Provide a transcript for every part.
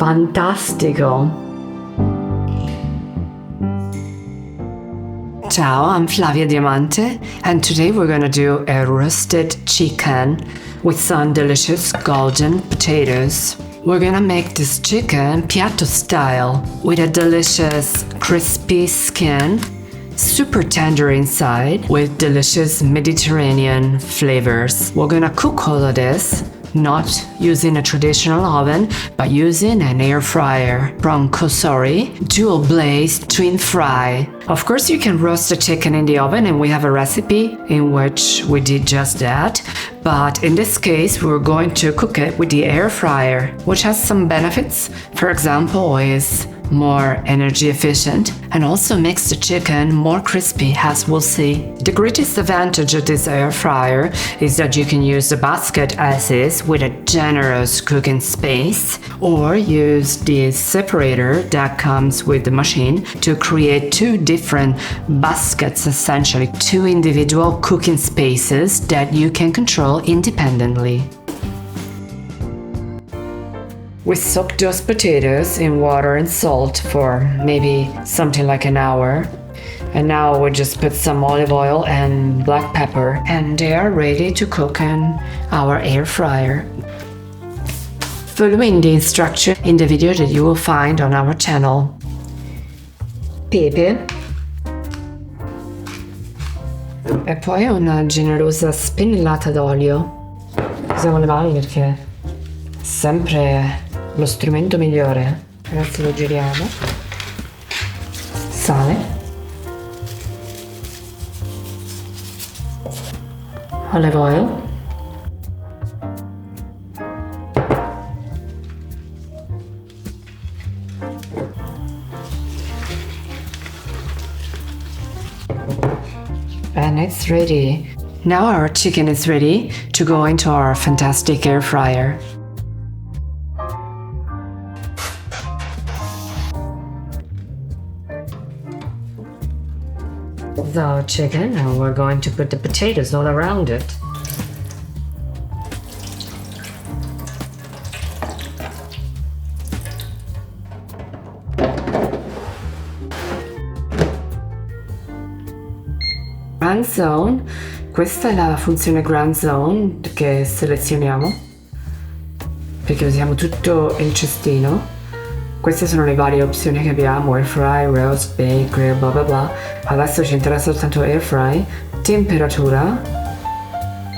fantastico! Ciao, I'm Flavia Diamante, and today we're gonna do a roasted chicken with some delicious golden potatoes. We're gonna make this chicken Piatto style with a delicious crispy skin, super tender inside with delicious Mediterranean flavors. We're gonna cook all of this not using a traditional oven, but using an air fryer from Cosori Dual Blaze Twinfry. Of course, you can roast the chicken in the oven, and we have a recipe in which we did just that. But in this case, we're going to cook it with the air fryer, which has some benefits. For example, is more energy efficient and also makes the chicken more crispy, as we'll see. The greatest advantage of this air fryer is that you can use the basket as is with a generous cooking space, or use the separator that comes with the machine to create two different baskets, essentially two individual cooking spaces that you can control independently. We soak those potatoes in water and salt for maybe something like an hour. And now we just put some olive oil and black pepper, and they are ready to cook in our air fryer. Following the instruction in the video that you will find on our channel. Pepe. E poi una generosa spennellata d'olio. Usiamo le mani perché è sempre lo strumento migliore. Adesso lo giriamo. Sale, olive oil, and it's ready. Now our chicken is ready to go into our fantastic air fryer. The chicken, and we're going to put the potatoes all around it. Grand zone, questa è la funzione grand zone che selezioniamo perché usiamo tutto il cestino. Queste sono le varie opzioni che abbiamo: air fry, roast, bake, grill, bla bla bla. Adesso ci interessa soltanto air fry. Temperatura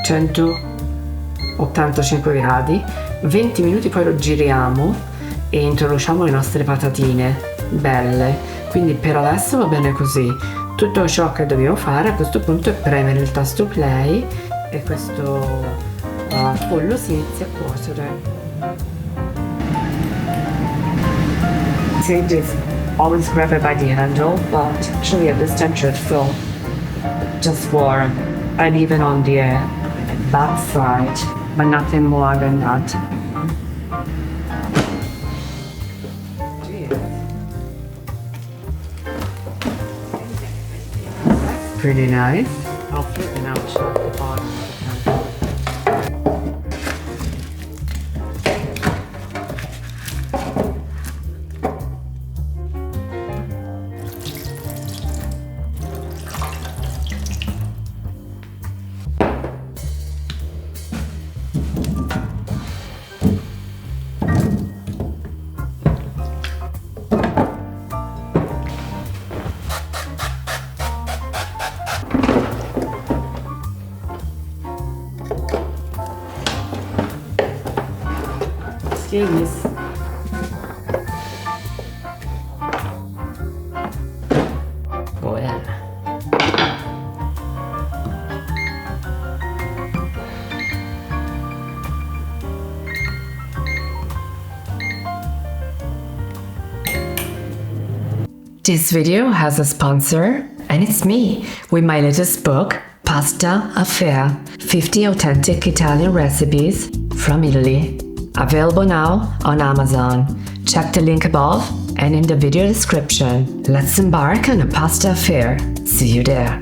185 gradi, 20 minuti, poi lo giriamo e introduciamo le nostre patatine belle. Quindi per adesso va bene così. Tutto ciò che dobbiamo fare a questo punto è premere il tasto play e questo pollo si inizia a cuocere. Is always grab it by the handle, but actually at this temperature it's still just warm, and even on the back side, but nothing more than that. Pretty nice. I'll flip it out, shut the bottom. Excuse. Go in. This video has a sponsor, and it's me, with my latest book, Pasta Affair, 50 authentic Italian recipes from Italy. Available now on Amazon. Check the link above and in the video description. Let's embark on a pasta affair. See you there.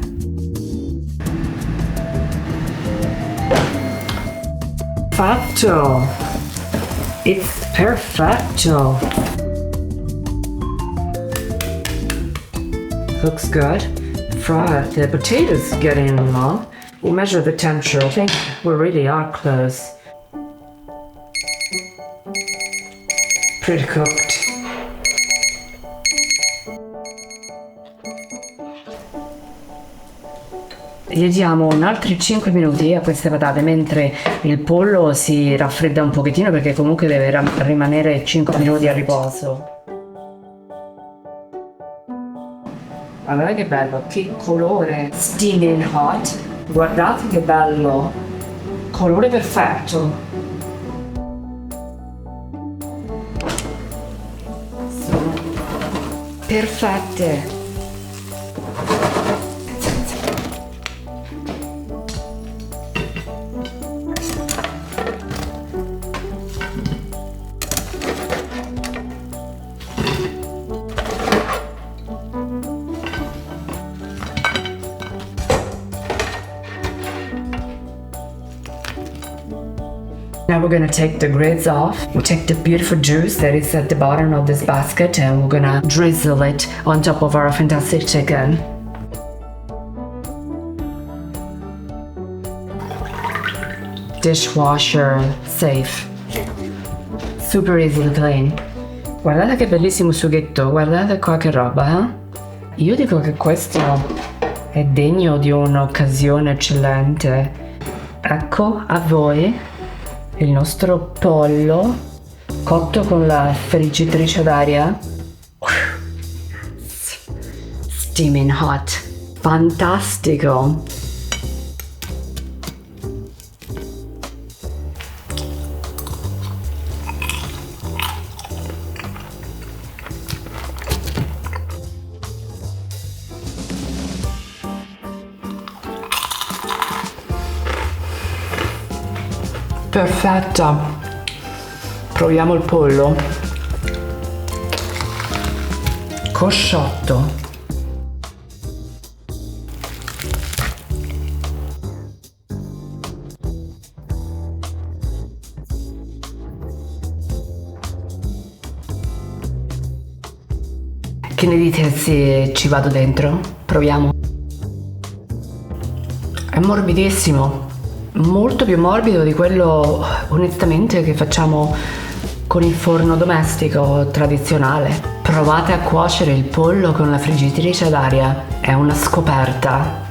Fatto! It's perfecto. Looks good. Fry the potatoes getting along. We'll measure the temperature. I think we really are close. Pretty cooked. Gli diamo un altri 5 minuti a queste patate mentre il pollo si raffredda un pochettino, perché comunque deve rimanere 5 minuti a riposo. Guardate che bello, che colore, steaming hot. Guardate che bello, colore perfetto. Sono perfette. Now we're gonna take the grids off. We'll take the beautiful juice that is at the bottom of this basket and we're gonna drizzle it on top of our fantastic chicken. Dishwasher safe. Super easy to clean. Guardate che bellissimo sughetto, guardate qua che roba, eh? Io dico che questo è degno di un'occasione eccellente. Ecco a voi il nostro pollo cotto con la friggitrice d'aria. Steaming hot. Fantastico. Perfetta. Proviamo il pollo. Cosciotto. Che ne dite se ci vado dentro? Proviamo. È morbidissimo. Molto più morbido di quello onestamente che facciamo con il forno domestico tradizionale. Provate a cuocere il pollo con la friggitrice ad aria, è una scoperta.